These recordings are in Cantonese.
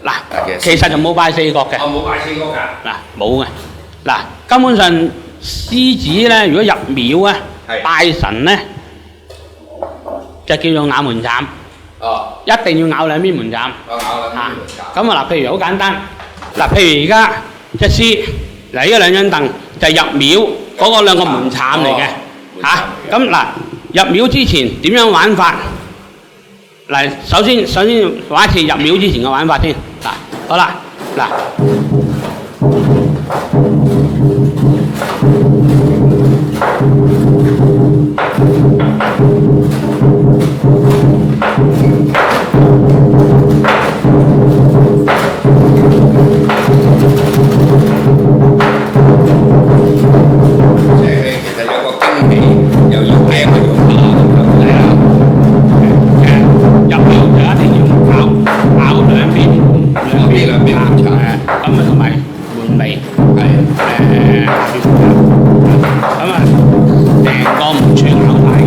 嗱，其實就冇拜四角嘅。冇拜四角㗎。嗱，冇嘅。嗱，根本上獅子咧，如果入廟啊，拜神咧，就叫做咬門檻。一定要咬兩邊門檻。咬兩邊門檻。咁啊嗱，譬如好簡單，嗱，譬如而家隻獅嚟呢兩張凳就入廟嗰個兩個門檻嚟嘅嚇。咁嗱，入廟之前點樣玩法？嗱，首先玩一次入廟之前嘅玩法先。嗱，好啦，嗱。即係佢其實有個驚喜，又要聽又要打咁係啦。入廟就一定要咬兩邊門檻，咁啊同埋門楣咁啊成個門串咬埋嘅。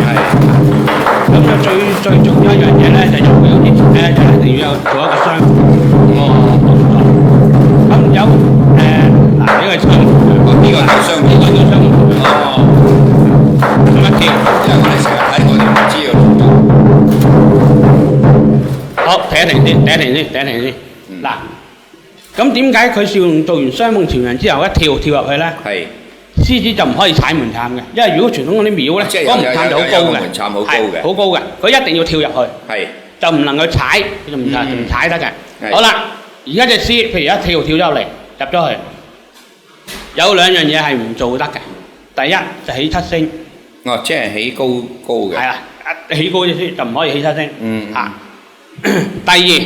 咁就最重要一樣嘢咧，就入廟之前咧就一定要做一個雙個動作。咁有嗱呢個雙，呢個叫雙門，呢個叫雙門。咁一跳，因為我哋成日睇我哋唔知㗎。好，停一停先。嗱，咁點解佢要做完雙夢朝陽之後一跳入去咧？係。獅子就唔可以踩門檻嘅，因為如果傳統嗰啲廟咧，嗰個門檻就好高嘅，門檻好高嘅，好高嘅，佢一定要跳入去，就唔能夠踩，就唔踩得嘅。好啦，而家隻獅，譬如一跳咗入嚟，入咗去，有兩樣嘢係唔做得嘅。第一就起七聲，即係起高嘅。係啦，起高隻獅就唔可以起七聲。嚇。第二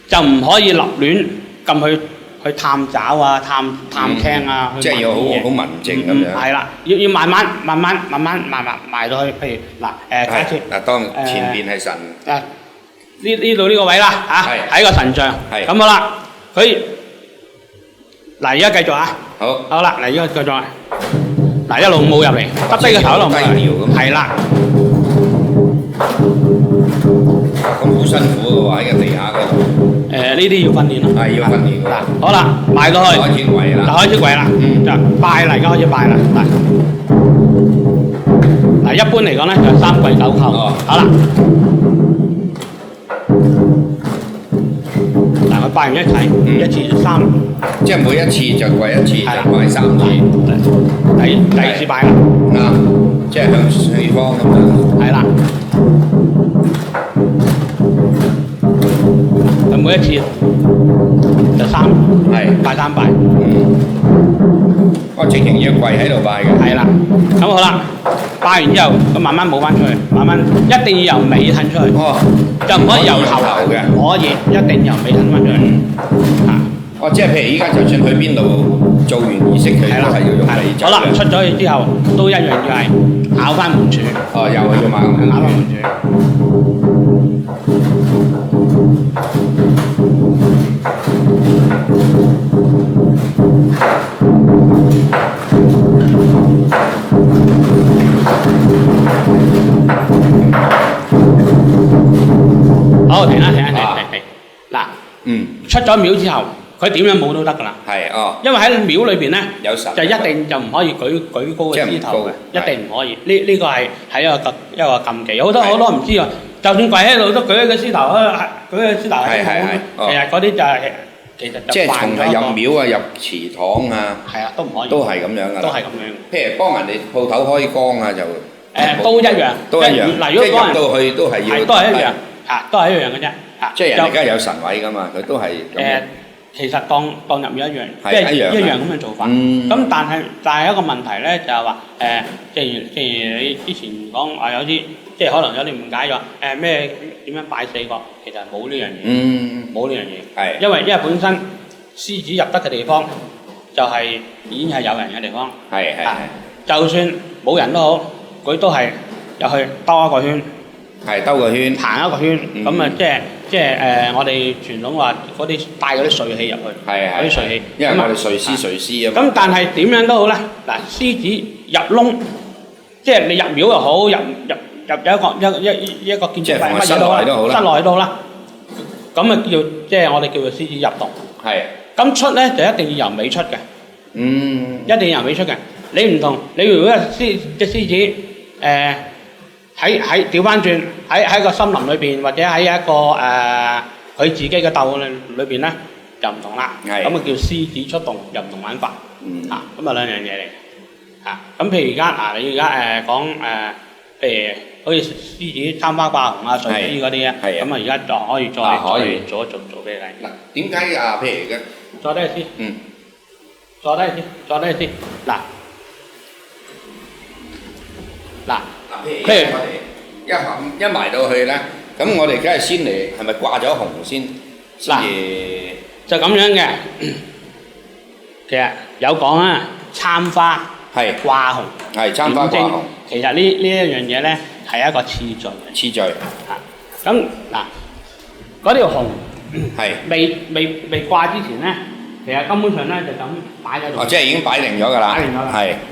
就唔可以立亂撳去探爪啊、探聽啊，即係要好文靜咁樣。係啦，要慢慢埋到去。譬如嗱假設嗱，當前邊係神。呢度呢個位啦嚇，係一個神像。咁好啦，佢嗱而家繼續啊。好啦，嚟而家繼續啊。嗱一路冇入嚟，耷低個頭一路冇入嚟。係啦。咁好辛苦嘅喎，喺個地下嗰度。呢啲要訓練咯。係要訓練㗎。好啦，埋到去就開始跪啦，就拜啦，而家開始拜啦。嗱，一般嚟講咧就三跪九叩。好啦，嗱佢拜完一次三，即係每一次就跪一次，就拜三次。第二次拜啦。即係向四方咁樣。係啦。每一次就拜三拜。直情要跪喺度拜嘅。係啦，咁好啦，拜完之後，咁慢慢冇翻出去，慢慢一定要由尾褪出去。就唔可以由頭嘅。可以，一定由尾褪翻出去。即係譬如依家就算去邊度做完儀式，佢都係要用尾走。好啦，出咗去之後都一樣要係咬翻門柱。又係要咬翻門柱。好，停。嗱，出咗廟之後，佢點樣舞都得㗎啦。因為喺廟裏邊咧，就一定就唔可以舉高個獅頭嘅，一定唔可以。呢個係一個禁忌，好多唔知啊。就算跪喺度都舉一個獅頭，舉個獅頭係其實嗰啲就係即係從係入廟啊、入祠堂啊，都唔可以，都係咁樣㗎。都係咁樣。譬如幫人哋鋪頭開光啊，就都一樣。嗱，如果幫人入到去都係要，都係一樣，都係一樣嘅啫。即係人哋而家有神位㗎嘛，佢都係其實當入廟一樣，即係一樣咁嘅做法。咁但係一個問題咧，就係話正如你之前講話有啲，即係可能有啲誤解咗咩點樣拜四角，其實冇呢樣嘢，冇呢樣嘢。因為本身獅子入得嘅地方就係已經係有人嘅地方。就算冇人都好，佢都係入去兜一個圈。兜個圈，行一個圈，咁啊即係我哋傳統話嗰啲帶嗰啲帥氣入去，嗰啲帥氣，因為我哋隨師隨師啊嘛。咁但係點樣都好咧，嗱，獅子入窿，即係你入廟又好，入有一個建築物乜嘢都好啦，室內都好啦，咁啊即係我哋叫做獅子入洞。係。咁出咧就一定要由尾出嘅。一定要由尾出嘅。你唔同，你如果隻獅子喺調翻轉喺個森林裏邊，或者喺一個佢自己嘅竇裏邊咧，就唔同啦。咁啊叫獅子出洞入洞玩法。咁啊兩樣嘢嚟。咁譬如而家你而家講譬如好似獅子、三花掛紅啊、水獅嗰啲咧，咁啊而家就可以再做俾你睇。嗱，點解譬如嘅？坐低先。坐低先。譬如我哋一埋到去咧，咁我哋梗係先嚟係咪掛咗紅先就咁樣嘅。其實有講啊，參花掛紅，參花掛紅。其實呢一樣嘢咧係一個次序。咁嗰條紅未掛之前咧，其實根本上咧就咁擺喺度。即係已經擺定咗㗎啦。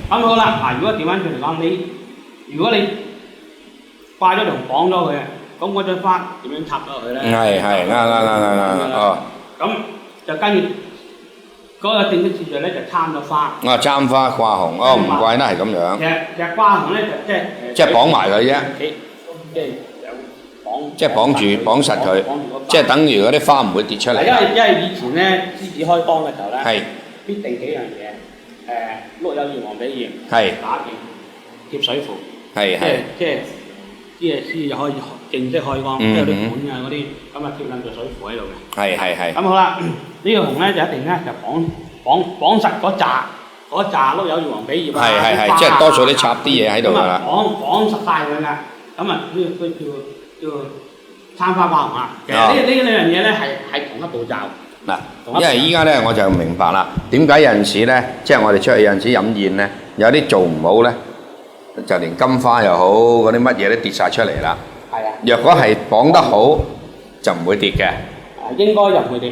咁好啦，如果調翻轉嚟講，如果你掛咗條綁咗佢，咁嗰張花點樣插咗落去咧？啱。咁就跟住嗰個正式次序咧就參咗花。參花掛紅，唔怪得係咁樣。其實掛紅咧就即係綁埋佢啫。即係綁實佢，即係等於嗰啲花唔會跌出嚟。因為以前咧獅子開光嘅時候咧，必定幾樣嘢，碌柚葉黃比葉，打劍貼水符。即係獅就可以正式開光，即係啲管啊嗰啲，咁啊貼撚住水符喺度嘅。咁好啦，呢個紅咧就一定咧就綁實嗰扎碌柚葉黃比葉啊，即係多數啲插啲嘢喺度㗎啦。綁實晒佢㗎，咁啊呢個叫參花掛紅啊。其實呢兩樣嘢咧係同一步驟。嗱，因為依家咧我就明白啦，點解有陣時咧，即係我哋出去有陣時飲宴咧，有啲做唔好咧。就連金花又好，嗰啲乜嘢都跌晒出嚟啦。若果係綁得好，就唔會跌嘅。應該就唔會跌。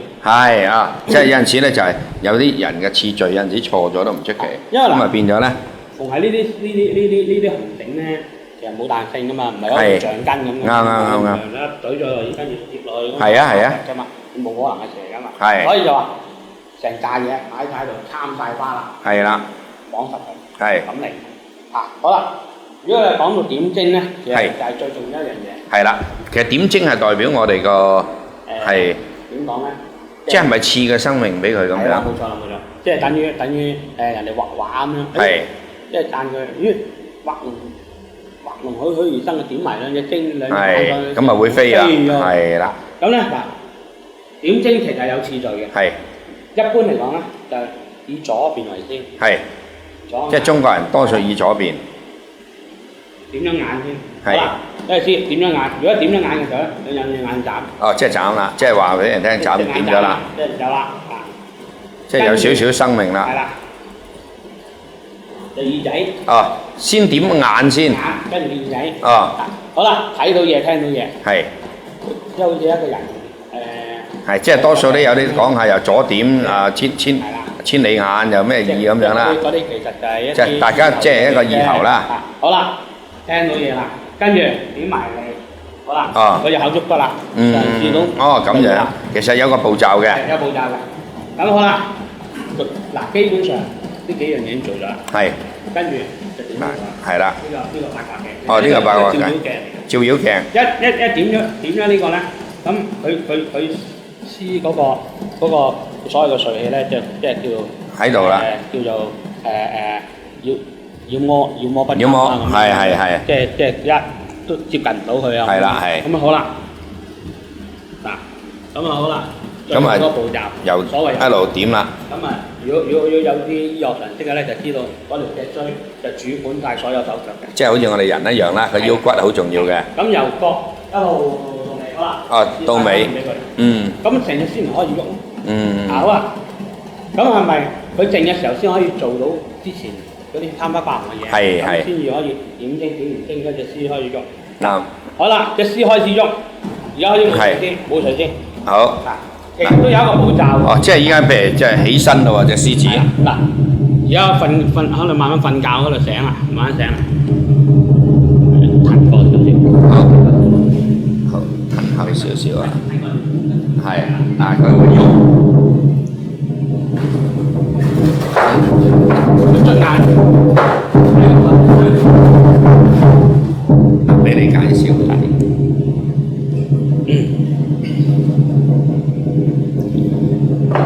即係有陣時咧，就係有啲人嘅次序有陣時錯咗都唔出奇。咁咪變咗咧。逢係呢啲紅頂咧，其實冇彈性噶嘛，唔係好似橡筋咁。啱。懟咗落去，跟住跌落去。㗎嘛，冇可能係斜㗎嘛。所以就話成架嘢擺晒喺度，參晒花啦。綁實佢。咁嚟。好啦，如果你講到點睛咧，其實就係最重要一樣嘢。其實點睛係代表我哋個係點講咧？即係咪賜個生命俾佢咁樣？冇錯，即係等於人哋畫畫咁樣。即係讚佢，畫龍栩栩而生嘅點埋兩隻睛，兩隻眼佢。咁咪會飛啦。咁咧點睛其實係有次序嘅。一般嚟講咧，就以左邊為先。即係中國人多數以左邊點咗眼先。好啦，因為先點咗眼，如果點咗眼嘅時候咧，你有隻眼眨。即係眨啦，即係話俾人聽眨點咗啦。即係有啦，即係有少少生命啦。隻耳仔。先點眼先。跟住耳仔。好啦，睇到嘢，聽到嘢。即係好似一個人即係多數都有啲講下，又左點千里眼又咩意咁樣啦？嗰啲其實就係一啲，即係大家即係一個意頭啦。好啦，聽到嘢啦，跟住點埋你，好啦，嗰隻口捉得啦，上至到咁樣，其實有個步驟嘅。有步驟嘅。咁好啦，基本上呢幾樣嘢已經做咗啦。跟住就點啦？呢個八卦鏡。呢個八卦鏡。照妖鏡。一點咗呢個咧，咁佢黐嗰個。所有嘅水氣咧，即係叫做喺度啦，叫做妖魔不入啊咁樣，即係一都接近唔到佢啊。咁啊好啦，咁啊好啦，最後個步驟由所謂一路點啦。咁啊，如果有啲醫學常識嘅咧，就知道嗰條脊椎就主管晒所有手腳嘅。即係好似我哋人一樣啦，個腰骨好重要嘅。咁由角一路到尾，好啦。到尾。咁成隻先唔可以喐。好啊，咁係咪佢靜嘅時候先可以做到之前嗰啲參花掛紅嘅嘢？先至可以點睛點完睛，嗰隻獅可以喐。好啦，隻獅開始喐，而家開始冇水先。好。其實都有一個步驟。即係依家譬如即係起身咯喎，隻獅子。而家瞓可能慢慢瞓覺嗰度醒啦，慢慢醒啦。騰過少少。好，騰後少少啊。係啊，佢會喐。捽眼。俾你介紹睇。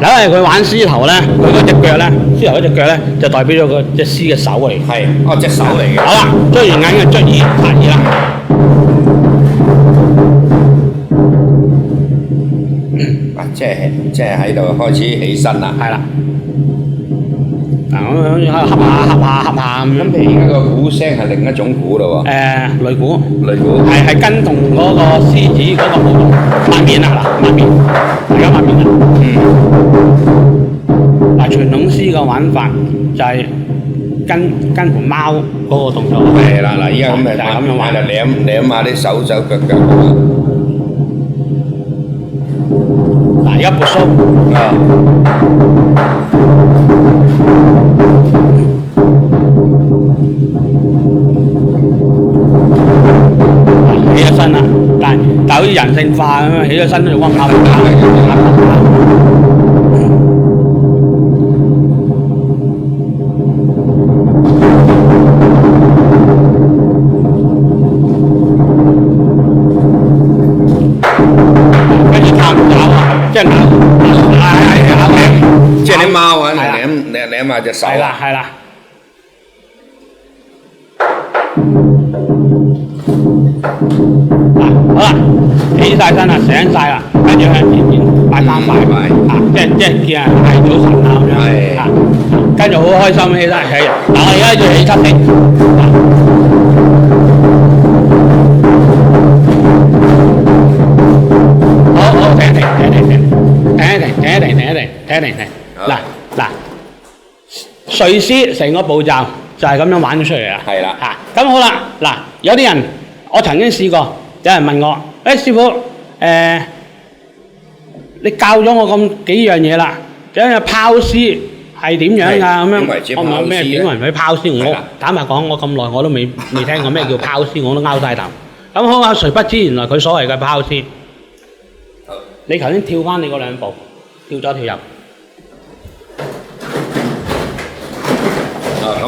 因為佢玩獅頭咧，佢嗰隻腳咧，獅頭嗰隻腳咧就代表咗個隻獅嘅手嚟。係，哦，隻手嚟嘅。好啦，捽完眼嘅捽耳，拍耳啦。啊，即係喺度開始起身啦。係啦。嗱，咁樣喺度恰下咁樣。咁你而家個鼓聲係另一種鼓咯喎。擂鼓。擂鼓。係跟動嗰個獅子嗰個舞動，抹面啦嗱，抹面，大家抹面啦。嗱，傳統獅嘅玩法就係跟條貓嗰個動作。係啦，嗱，依家咁就係咁樣玩啦，舐下啲手腳咁啊。嗱，而家撥須。啊。起咗身啦，但好似人性化咁樣，起咗身都要溫下溫下。跟住探咬，即係即係啲貓啊，舐下隻手。係啦，係啦。好啦，起晒身啦，醒晒啦，跟住向前面拜三拜，即係見人嗌早晨啊咁樣，跟住好開心起身起。嗱，我而家要起七聲，好，停一停。嗱，睡獅成個步驟就係咁樣玩咗出嚟啦。係啦。咁好啦，嗱，有啲人我曾經試過。有人問我：師傅，你教咗我咁幾樣嘢啦，咁樣拋絲係點樣㗎？咁樣我問咩點為佢拋絲？我坦白講，我咁耐我都未聽過咩叫拋絲，我都拗晒頭。咁好啊，誰不知原來佢所謂嘅拋絲，你頭先跳翻你嗰兩步，跳咗跳入，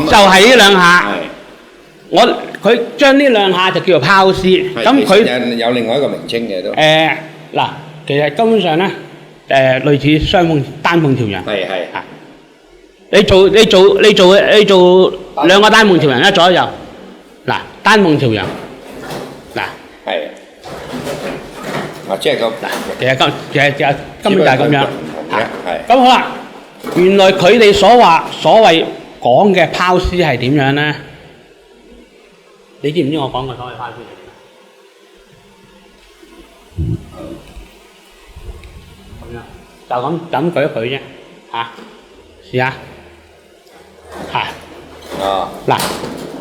就係呢兩下。佢將呢兩下就叫做拋絲，咁佢有另外一個名稱嘅都。嗱，其實根本上咧，類似雙鳳單鳳調陽。係。你做兩個單鳳調陽一左一右，嗱單鳳調陽，嗱。係。即係個其實根本就係咁樣。係。咁好啦，原來佢哋所謂講嘅拋絲係點樣咧？你知唔知我講嘅所謂拋絲係點？咁樣就咁舉一舉啫，試下，嗱，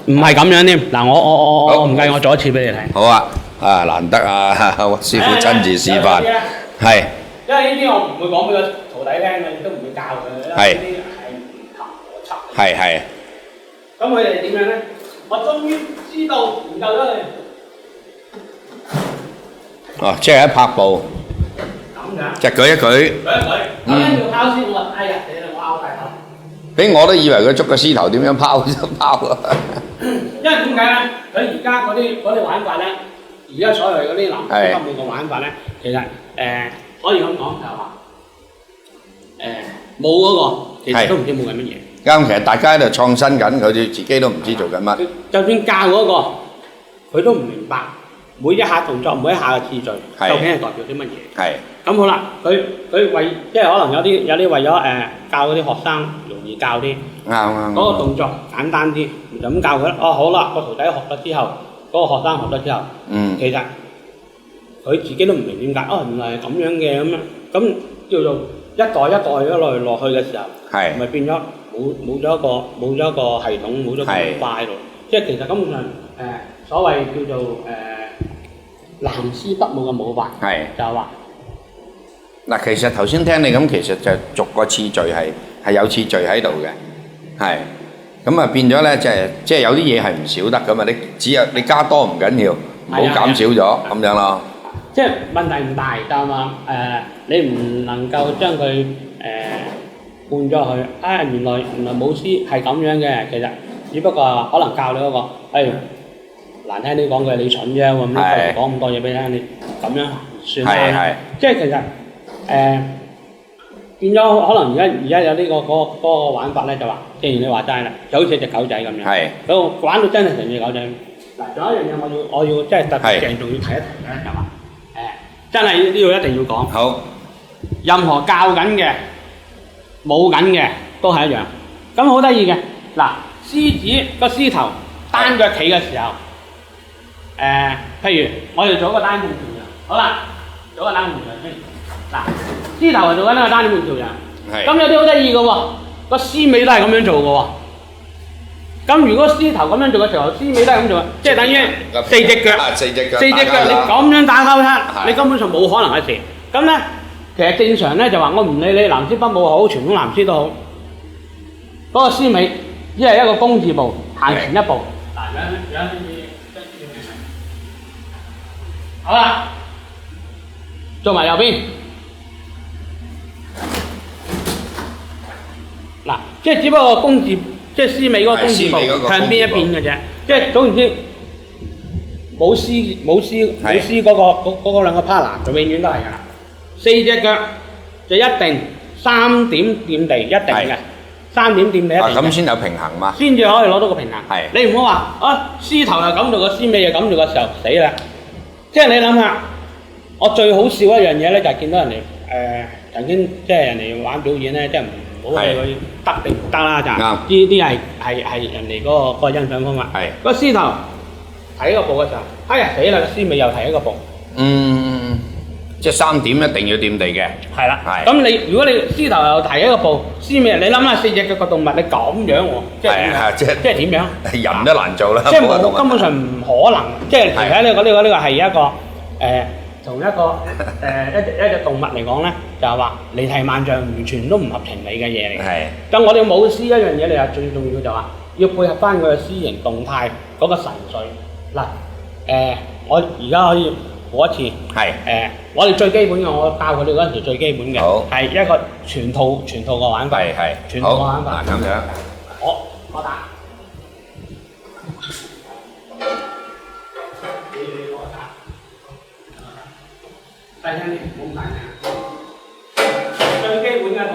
唔係咁樣添，嗱我唔計，我做一次俾你睇。好啊，難得啊，師傅親自示範，係。因為呢啲我唔會講俾個徒弟聽嘅，亦都唔會教佢，係。呢啲係唔合邏輯。係。咁佢哋點樣咧？我終於知道研究咗佢。哦，即係一拍步。咁樣。就舉一舉。舉一舉。咁樣叫拋絲，我哎呀，你哋我拗大頭。俾我都以為佢捉個獅頭點樣拋就拋啊。因為點解咧？佢而家嗰啲玩法咧，而家所謂嗰啲南方北部嘅玩法咧，其實可以咁講就係話冇嗰個，其實都唔知冇緊乜嘢。啱，其實大家喺度創新緊，佢哋自己都唔知做緊乜。就算教嗰個，佢都唔明白每一下動作、每一下嘅次序，究竟係代表啲乜嘢？係。咁好啦，佢為即係可能有啲為咗教嗰啲學生容易教啲。啱。嗰個動作簡單啲，就咁教佢。哦，好啦，個徒弟學咗之後，嗰個學生學咗之後，其實佢自己都唔明點解。哦，原來係咁樣嘅咁樣，咁叫做一代一代一落去嘅時候，咪變咗。冇咗一個系統，冇咗個文化喺度，即係其實根本上所謂叫做南獅北舞嘅舞法，就係話嗱，其實頭先聽你咁，其實就逐個次序係有次序喺度嘅，係咁啊變咗咧，即係有啲嘢係唔少得噶嘛，你只有你加多唔緊要，唔好減少咗咁樣咯。即係問題唔大，就係話你唔能夠將佢灌咗去啊！原來舞獅係咁樣嘅，其實只不過可能教你嗰個，難聽啲講句你蠢啫喎，咁呢個講咁多嘢俾你聽，你咁樣算啦。即係其實變咗可能而家有呢嗰個玩法咧，就話正如你話齋啦，就好似隻狗仔咁樣。係。嗰個玩到真係成隻狗仔。嗱，仲有一樣嘢我要即係特別鄭重要提一提咧，就話真係呢度一定要講。好。任何教緊嘅、舞緊嘅都係一樣。咁好得意嘅，嗱，獅子個獅頭單腳企嘅時候，譬如我哋做一個單半條羊，好啦，做一個單半條羊先。嗱，獅頭係做緊呢個單半條羊。係。咁有啲好得意嘅喎，個獅尾都係咁樣做嘅喎。咁如果獅頭咁樣做嘅時候，獅尾都係咁做，即係等於四隻腳，你咁樣打交叉，你根本上冇可能嘅事。咁咧，其實正常咧就話我唔理你南獅北舞好，傳統南獅都好，嗰個獅尾只係一個弓字步，行前一步。嗱，好啦，做埋右邊。嗱，即係只不過弓字。即係獅尾嗰個弓字步向邊一邊嘅啫，即係總言之，舞獅嗰兩個 partner 就永遠都係㗎啦。四隻腳就一定3點掂地，一定嘅，3點掂地一定嘅。咁先有平衡嘛？先至可以攞到個平衡。係。你唔好話獅頭又咁做，個獅尾又咁做嘅時候死啦！即係你諗下，我最好笑一樣嘢咧，就係見到人哋曾經即係人哋玩表演咧，即係唔好理佢得定唔得啦，就呢啲係人哋嗰個欣賞方法。係個獅頭提一個步嘅時候，哎呀死啦！個獅尾又提一個步。即係3點一定要掂地嘅。係啦。係。咁如果你獅頭又提一個步，獅尾你諗下4隻腳嘅動物，你咁樣喎，即係點樣？人都難做啦。即係冇根本上唔可能，即係而且呢個係一個從一個一隻動物嚟講咧，就係話離題萬丈，完全都唔合情理嘅嘢嚟。係。咁我哋舞獅一樣嘢，你係最重要就話要配合翻佢嘅獅形動態嗰個神髓。嗱，我而家可以舞一次。係。我哋最基本嘅，我教佢哋嗰陣時最基本嘅，係一個全套嘅玩法。係。全套嘅玩法。嗱咁樣。我打。大聲啲，唔好咁大聲。最基本嘅一套，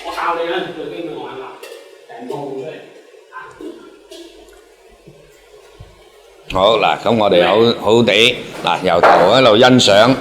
我教你嗰陣時最基本嘅玩法，成套出嚟。好嗱，咁我哋好地嗱，由頭一路欣賞。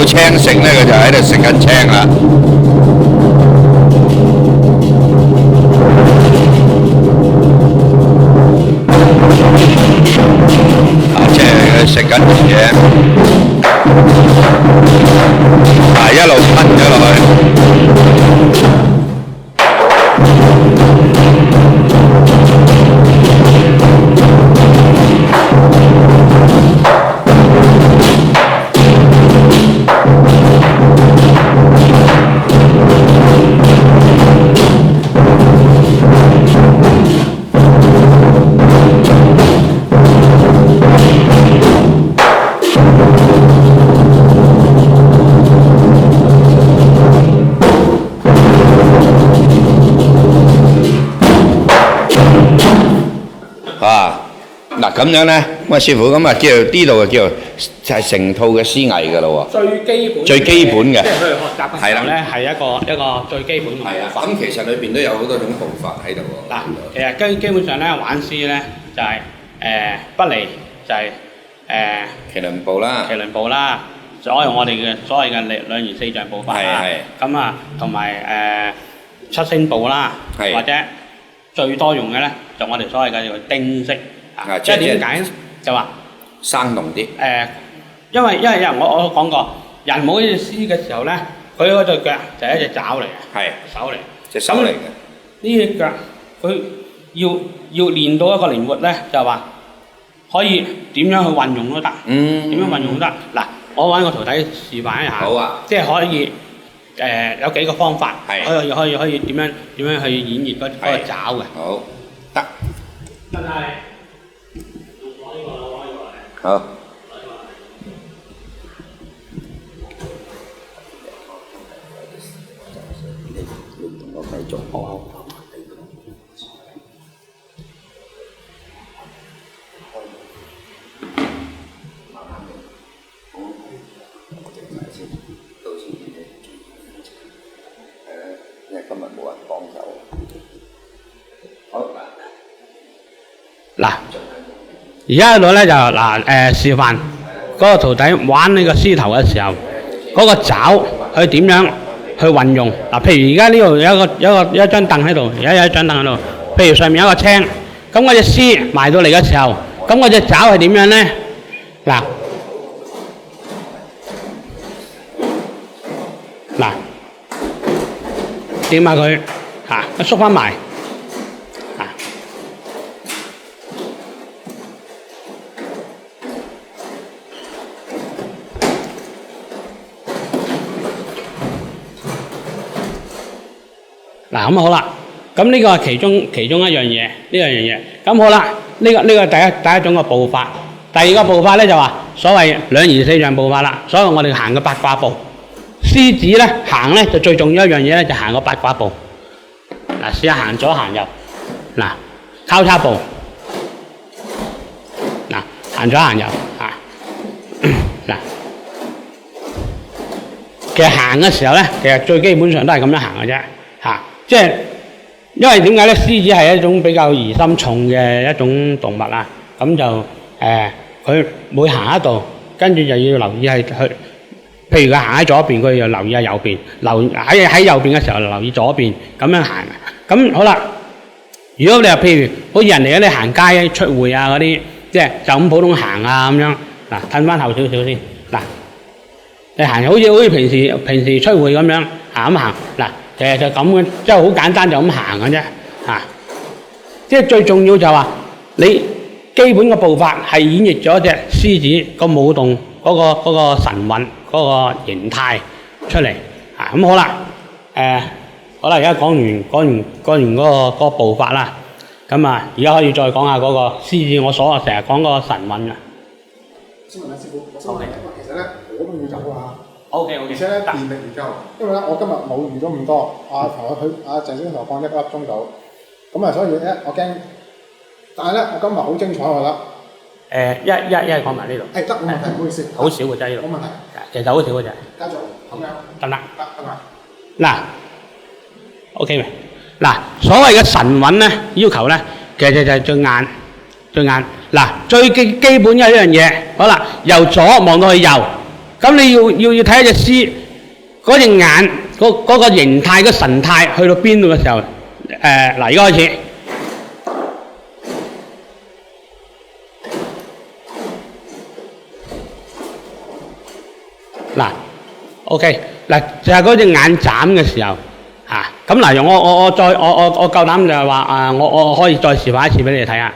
青色咧，佢就喺度食緊青啦。即係佢食緊嘢，一路吞咗落去。嗱咁樣咧，喂師傅咁啊，叫呢度叫就係成套嘅師藝㗎咯喎。最基本嘅。即係佢學習嘅時候咧，係一個最基本嘅步伐。咁其實裏邊都有好多種步法喺度喎。嗱，其實基本上咧玩獅咧就係不離就係麒麟步啦。麒麟步啦，所謂我哋嘅兩儀四象步法啦。咁啊，同埋七星步啦，或者最多用嘅咧就我哋所謂嘅叫丁式。即係點解咧？就話生動啲。因為我講過，人冇呢隻獅嘅時候咧，佢嗰對腳就係一隻爪嚟嘅，係手嚟，隻手嚟嘅。呢隻腳佢要練到一個靈活咧，就係話可以點樣去運用都得。點樣運用都得。嗱，我揾個徒弟示範一下。好啊。即係可以有幾個方法，可以點樣去演繹嗰個爪嘅。好，得。真係。好。我繼續。因為今日冇人幫手。好嗱。而家喺度咧就示範嗰個徒弟玩呢個獅頭嘅時候，嗰個爪佢點樣去運用？嗱，譬如而家呢度有一張凳喺度，而家有一張凳喺度，譬如上面有一個青，咁嗰隻獅埋到嚟嘅時候，咁嗰隻爪係點樣咧？嗱，點下佢縮翻埋。嗱咁好啦，咁呢個係其中一樣嘢，咁好啦，呢個第一種嘅步法，第二個步法咧就話所謂兩儀四象步法啦，所以我哋行嘅八卦步，獅子咧行咧就最重要一樣嘢咧就行個八卦步，嗱試下行左行右，嗱交叉步，嗱行左行右嗱，其實行嘅時候咧，其實最基本上都係咁樣行嘅啫。即係因為點解咧？獅子係一種比較疑心重嘅一種動物啦，咁就佢每行一度，跟住就要留意係佢，譬如佢行喺左邊，佢要留意下右邊；喺右邊嘅時候留意左邊，咁樣行。咁好啦，如果你話譬如好似人哋嗰啲行街出會啊嗰啲，即係就咁普通行啊咁樣，嗱褪翻後少少先，嗱你行好似平時出會咁樣行咁行，嗱。其實就咁嘅，即係好簡單就咁行嘅啫，即係最重要就話你基本嘅步伐係演繹咗隻獅子個舞動嗰個神韻嗰個形態出嚟，咁好啦，好啦，而家講完嗰個步法啦，咁啊，而家可以再講下嗰個獅子我所成日講嗰個神韻啊。先問下師傅，我其實咧我都要走啊。OK， 而且咧電力唔夠，因為咧我今日冇預咗咁多，鄭先生同我講1粒鐘到，咁啊所以咧我驚，但係咧我今日好精彩我覺得。一講埋呢度。得冇問題，唔好意思。好少嘅啫呢度。冇問題。其實好少嘅啫。繼續咁樣。得嘛。嗱 ，OK 未？嗱，所謂嘅神韻咧要求咧，其實就係對眼。嗱，最基本嘅一樣嘢，好啦，由左望到去右。咁你要睇一隻獅嗰隻眼嗰個形態個神態去到邊度嘅時候，嗱而家開始。嗱 ，OK， 嗱就係嗰隻眼眨嘅時候，咁嗱，我夠膽就係話我可以再示範一次俾你哋睇下。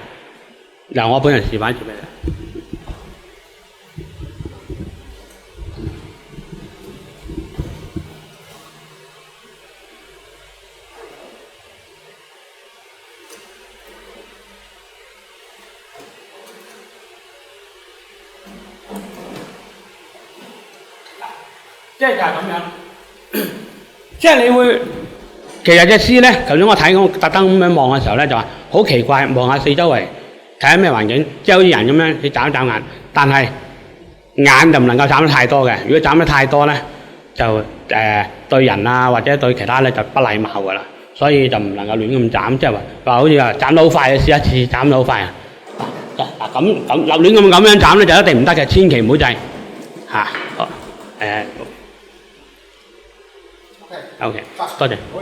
嗱，我本人示範一次俾你。即係就係咁樣，即係你會，其實隻獅咧，頭先我睇我特登咁樣望嘅時候咧，就話好奇怪，望下四周圍，睇下咩環境，即係好似人咁樣，你眨一眨眼，但係眼就唔能夠眨得太多嘅，如果眨得太多咧，就對人啊或者對其他咧就不禮貌㗎啦，所以就唔能夠亂咁眨，即係話好似話眨得好快，試一次眨得好快啊！嗱咁亂咁樣眨咧就一定唔得嘅，千祈唔好制嚇。OK，多謝。